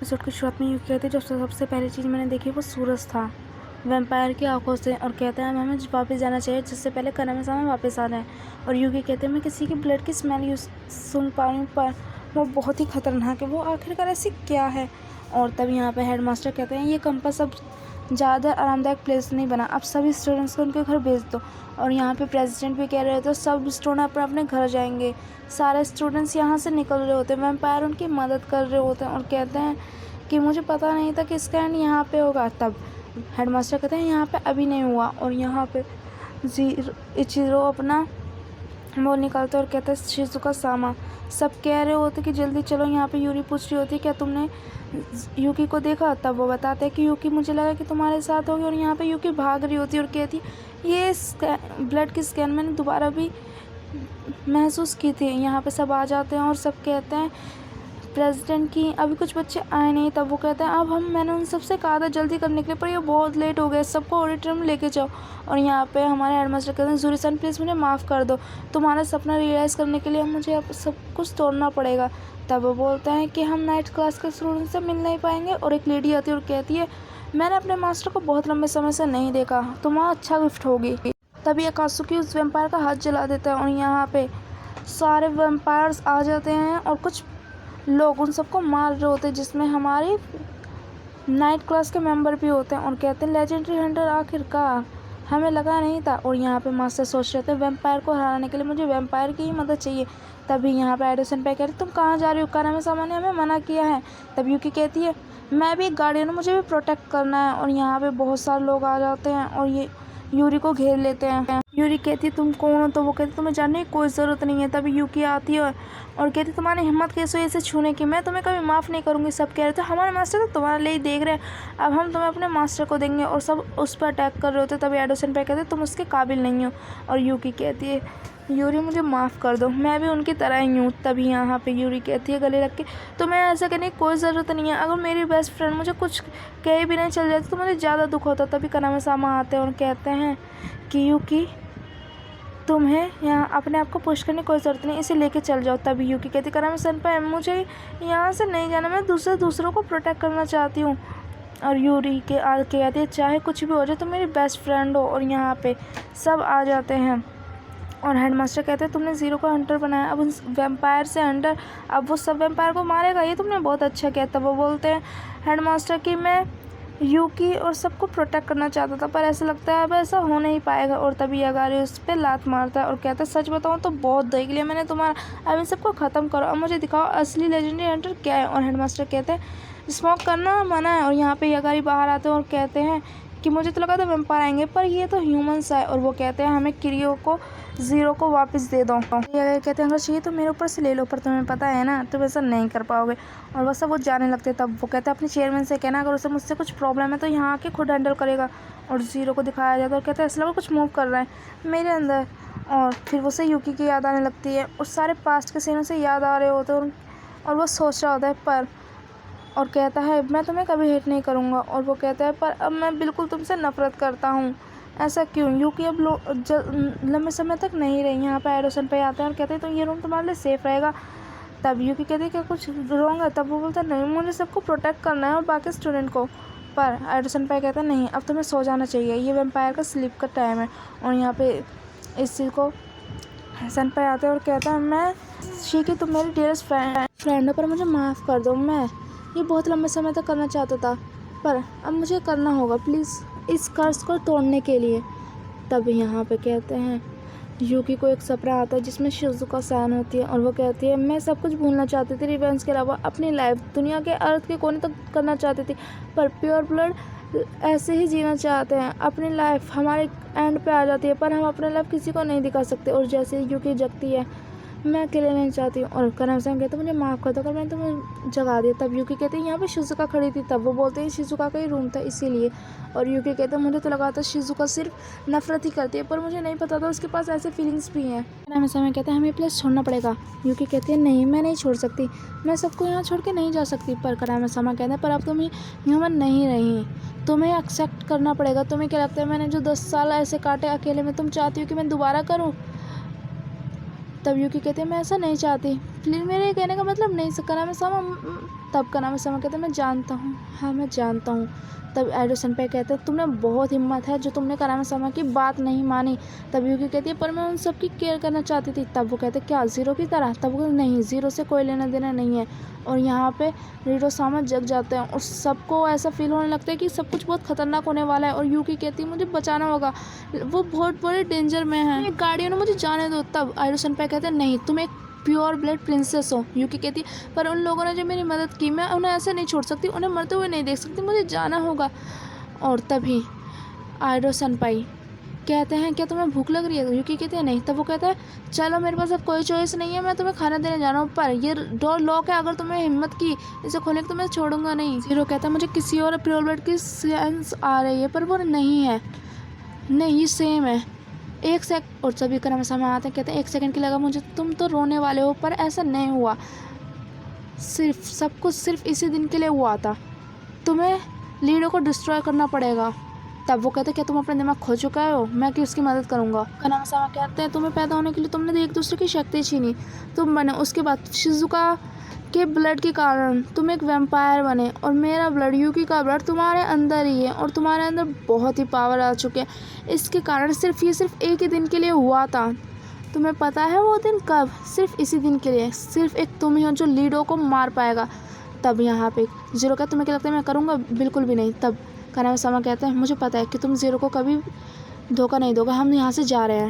Episode की शुरुआत में यूकी कहते हैं, जो सबसे पहली चीज़ मैंने देखी वो सूरज था वैम्पायर की आंखों से, और कहते हैं हमें वापस जाना चाहिए जिससे पहले कानामे-सामा वापस आ जाए। और यूकी कहते हैं मैं किसी की ब्लड की स्मेल यूज सुन पा रही हूँ, पर वो बहुत ही खतरनाक है, वो आखिरकार ऐसी क्या है। और तब यहाँ पे हेडमास्टर कहते हैं ये कंपास अब ज़्यादा आरामदायक प्लेस नहीं बना, अब सभी स्टूडेंट्स को उनके घर भेज दो। और यहाँ पे प्रेसिडेंट भी कह रहे होते सब स्टूडेंट अपने अपने घर जाएंगे, सारे स्टूडेंट्स यहाँ से निकल रहे होते हैं, वैम्पायर उनकी मदद कर रहे होते हैं। और कहते हैं कि मुझे पता नहीं था कि इसका एंड यहाँ पे होगा। तब हेडमास्टर कहते हैं यहाँ पे अभी नहीं हुआ। और यहाँ पे इचिरो अपना वो निकलते और कहते हैं शिज़ुका-सामा, सब कह रहे होते कि जल्दी चलो। यहाँ पे यूरी पूछ रही होती है क्या तुमने यूकी को देखा। तब वो बताते हैं कि यूकी मुझे लगा कि तुम्हारे साथ होगी। और यहाँ पे यूकी भाग रही होती है और कहती ये ब्लड की स्कैन मैंने दोबारा भी महसूस की थी। यहाँ पे सब आ जाते हैं और सब कहते हैं प्रेसिडेंट की अभी कुछ बच्चे आए नहीं। तब वो कहते हैं अब मैंने उन सबसे कहा था जल्दी करने के लिए, पर ये बहुत लेट हो गए, सबको ऑडिटोरियम में लेके जाओ। और यहाँ पे हमारे हेडमास्टर कहते हैं ज़ूरी-सन प्लीज़ मुझे माफ़ कर दो, तुम्हारा सपना रियलाइज़ करने के लिए मुझे अब सब कुछ तोड़ना पड़ेगा। तब वो बोलते हैं कि हम नाइट क्लास के स्टूडेंट से मिल नहीं पाएंगे। और एक लेडी आती है और कहती है मैंने अपने मास्टर को बहुत लंबे समय से नहीं देखा, तुम्हारा अच्छा गिफ्ट होगी। तभी अकात्सुकी उस वैम्पायर का हाथ जला देता है और यहाँ पे सारे वैम्पायर्स आ जाते हैं और कुछ लोग उन सबको मार रहे होते हैं, जिसमें हमारे नाइट क्लास के मेंबर भी होते हैं। और कहते हैं लेजेंडरी हंटर आखिरकार, हमें लगा नहीं था। और यहाँ पे मास्टर सोच रहे थे वैम्पायर को हराने के लिए मुझे वैम्पायर की ही मदद चाहिए। तभी यहाँ पे एडोसन पे कह रही तुम कहाँ जा रही हो, कानामे-सामा ने हमें मना किया है। तब यूकी कहती है मैं भी एक गार्डियन हूँ, मुझे भी प्रोटेक्ट करना है। और यहाँ पे बहुत सारे लोग आ जाते हैं और ये यूरी को घेर लेते हैं। यूरी कहती है तुम कौन हो। तो वो कहती तुम्हें जानने की कोई ज़रूरत नहीं है। तभी यूकी आती है और कहती तुम्हारी हिम्मत कैसे हुई इसे छूने की, मैं तुम्हें कभी माफ़ नहीं करूँगी। सब कह रहे थे हमारे मास्टर तो तुम्हारे लिए ही देख रहे हैं, अब हम तुम्हें अपने मास्टर को देंगे। और सब उस पर अटैक कर रहे होते। तभी एडोसन पे कहते तुम उसके काबिल नहीं हो। और यूकी कहती है यूरी मुझे माफ़ कर दो, मैं भी उनकी तरह ही हूँ। तभी यहाँ पे यूरी कहती है गले रख के तुम्हें ऐसा करने की कोई ज़रूरत नहीं है, अगर मेरी बेस्ट फ्रेंड मुझे कुछ कहे भी नहीं चल जाती तो मुझे ज़्यादा दुख होता। तभी कानामे-सामा आते हैं और कहते हैं कि यूकी तुम्हें यहाँ अपने आप को पुश करने की कोई ज़रूरत नहीं, इसे लेके चल जाओ। तभी यूकी कहती कानामे-सेनपाई मुझे यहाँ से नहीं जाना, मैं दूसरों को प्रोटेक्ट करना चाहती हूँ। और यूरी के आके कहती है चाहे कुछ भी हो जाए तुम मेरी बेस्ट फ्रेंड हो। और यहाँ पे सब आ जाते हैं और हेडमास्टर कहते हैं तुमने ज़ीरो को हंटर बनाया, अब उन वैम्पायर से हंटर, अब वो सब वैम्पायर को मारेगा, ये तुमने बहुत अच्छा किया। तब वो बोलते हैं हेडमास्टर कि मैं यूकी और सबको प्रोटेक्ट करना चाहता था, पर ऐसा लगता है अब ऐसा हो नहीं पाएगा। और तभी यागारी उस पर लात मारता है और कहता है सच बताऊँ तो बहुत देख लिया मैंने तुम्हारा, अब इन सबको ख़त्म करो, अब मुझे दिखाओ असली लेजेंडरी हंटर क्या है। और हेडमास्टर कहते हैं स्मोक करना मना है। और यहाँ पे यागारी बाहर आते हैं और कहते हैं कि मुझे तो लगा था वैम्पायर आएंगे, पर ये तो ह्यूमंस है। और वो कहते हैं हमें किरियो को ज़ीरो को वापस दे दो। ये कहते हैं अगर चाहिए तो मेरे ऊपर से ले लो, पर तुम्हें पता है ना तुम ऐसा नहीं कर पाओगे। और बस वो जाने लगते। तब वो कहते हैं अपने चेयरमैन से कहना अगर उसे मुझसे कुछ प्रॉब्लम है तो यहाँ आके खुद हैंडल करेगा। और ज़ीरो को दिखाया जाता है और कहते हैं ऐसा लगा कुछ मूव कर रहा है मेरे अंदर। और फिर उसे यूकी की याद आने लगती है और सारे पास्ट के सीनों से याद आ रहे होते हैं और वो सोच रहा होता है पर, और कहता है मैं तुम्हें कभी हेट नहीं करूँगा। और वो कहता है पर अब मैं बिल्कुल तुमसे नफ़रत करता हूँ, ऐसा क्यों। यूकी अब लंबे समय तक नहीं रही। यहाँ पर एडोसन पे आते हैं और कहते हैं तो ये रूम तुम्हारे लिए सेफ़ रहेगा। तब यूकी कहती है क्या कुछ रॉन्ग है। तब वो बोलता है नहीं मुझे सबको प्रोटेक्ट करना है और बाकी स्टूडेंट को। पर एडोसन पे कहता है नहीं अब तुम्हें सो जाना चाहिए, ये वैम्पायर का स्लीप का टाइम है। और यहाँ पे इस चीज़ को सन पे आते हैं और कहता है मैं शीकी तुम मेरी डियरेस्ट फ्रेंड हो, पर मुझे माफ़ कर दो, मैं ये बहुत लंबे समय तक करना चाहता था पर अब मुझे करना होगा प्लीज़ इस कर्ज को तोड़ने के लिए। तब यहाँ पे कहते हैं यूकी को एक सपना आता है जिसमें शिज़ुका सहन होती है और वो कहती है मैं सब कुछ भूलना चाहती थी, रिवेंज के अलावा अपनी लाइफ दुनिया के अर्थ के कोने तक करना चाहती थी, पर प्योर ब्लड ऐसे ही जीना चाहते हैं। अपनी लाइफ हमारे एंड पे आ जाती है पर हम अपनी लाइफ किसी को नहीं दिखा सकते। और जैसे यूकी जगती है मैं अकेले नहीं चाहती हूँ। और कानामे-सामा कहते मुझे माफ़ कर दो अगर मैंने तुम्हें जगा दिया। तब यूकी कहती है यहाँ पे शिज़ुका खड़ी थी। तब वो बोलते हैं शिज़ुका का ही रूम था इसीलिए। और यूकी कहते हैं मुझे तो लगा था शिज़ुका सिर्फ नफरत ही करती है, पर मुझे नहीं पता था उसके पास ऐसे फीलिंग्स भी हैं। कानामे-सामा कहते हैं हमें ये प्लेस छोड़ना पड़ेगा। यूकी कहती है नहीं मैं नहीं छोड़ सकती, मैं सबको यहाँ छोड़ के नहीं जा सकती। पर कानामे-सामा कहते हैं पर अब तुम ह्यूमन नहीं रही, तुम्हें एक्सेप्ट करना पड़ेगा। तुम्हें क्या लगता है मैंने जो 10 साल ऐसे काटे अकेले में, तुम चाहती हो कि मैं दोबारा करूँ। तब यूकी कहते हैं मैं ऐसा नहीं चाहती, प्लीज़ मेरे कहने का मतलब नहीं कानामे-सामा तब कानामिसामा कहते हैं मैं जानता हूँ, हाँ मैं जानता हूँ। तब आइडो सेनपाई कहते हैं तुमने बहुत हिम्मत है जो तुमने कानामिसामा की बात नहीं मानी। तब यूकी कहती है पर मैं उन सब की केयर करना चाहती थी। तब वो कहते हैं क्या ज़ीरो की तरह? तब वो कहते नहीं, ज़ीरो से कोई लेना देना नहीं है। और यहाँ पे रिडोसामा जग जाते हैं और सबको ऐसा फील होने लगता है कि सब कुछ बहुत खतरनाक होने वाला है। और यूकी कहती है मुझे बचाना होगा, वो बहुत बड़े डेंजर में है, गार्डियन ने मुझे जाने दो। तब आइडो सेनपाई कहते हैं नहीं, तुम एक प्योर ब्लड प्रिंसेस हो। यूकी कहती है पर उन लोगों ने जो मेरी मदद की मैं उन्हें ऐसे नहीं छोड़ सकती, उन्हें मरते हुए नहीं देख सकती, मुझे जाना होगा। और तभी आइडो सेनपाई कहते हैं क्या तुम्हें भूख लग रही है? यूकी कहती है नहीं। तब वो कहता है चलो मेरे पास अब कोई चॉइस नहीं है, मैं तुम्हें खाना देने जा रहा हूँ, पर ये डोर लॉक है, अगर तुम्हें हिम्मत की इसे खोलने की तो मैं छोड़ूंगा नहीं। ज़ीरो कहता है मुझे किसी और प्योर ब्लड की सेंस आ रही है पर वो नहीं है, नहीं ये सेम है। एक सेकंड। और सभी कानामिसामा आते हैं कहते हैं 1 सेकंड की लगा मुझे, तुम तो रोने वाले हो, पर ऐसा नहीं हुआ, सिर्फ सब कुछ सिर्फ इसी दिन के लिए हुआ था, तुम्हें लीडो को डिस्ट्रॉय करना पड़ेगा। तब वो कहते हैं क्या तुम अपना दिमाग खो चुका हो, मैं किसकी मदद करूँगा? कानामिसामा कहते हैं तुम्हें पैदा होने के लिए तुमने एक दूसरे की शक्ति छीनी, तुम बने, उसके बाद शिजुका के ब्लड के कारण तुम एक वैम्पायर बने, और मेरा ब्लड यूकी का ब्लड तुम्हारे अंदर ही है और तुम्हारे अंदर बहुत ही पावर आ चुके हैं, इसके कारण सिर्फ एक ही दिन के लिए हुआ था। तुम्हें पता है वो दिन कब? सिर्फ इसी दिन के लिए, सिर्फ एक तुम ही हो जो लीडो को मार पाएगा। तब यहाँ पे ज़ीरो का तुम्हें क्या लगता है मैं करूँगा? बिल्कुल भी नहीं। तब कानामिसामा कहते हैं मुझे पता है कि तुम ज़ीरो को कभी धोखा नहीं दोगे, हम यहाँ से जा रहे हैं।